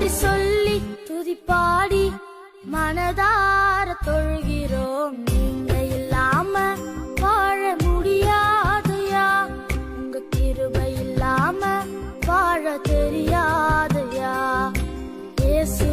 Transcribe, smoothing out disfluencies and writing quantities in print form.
நன்றி சொல்லி துதிப்பாடி மனதார தொழுகிறோம். நீங்க இல்லாம வாழ முடியாதையா, உங்க கிருபை இல்லாம வாழ தெரியாதையா. இயேசு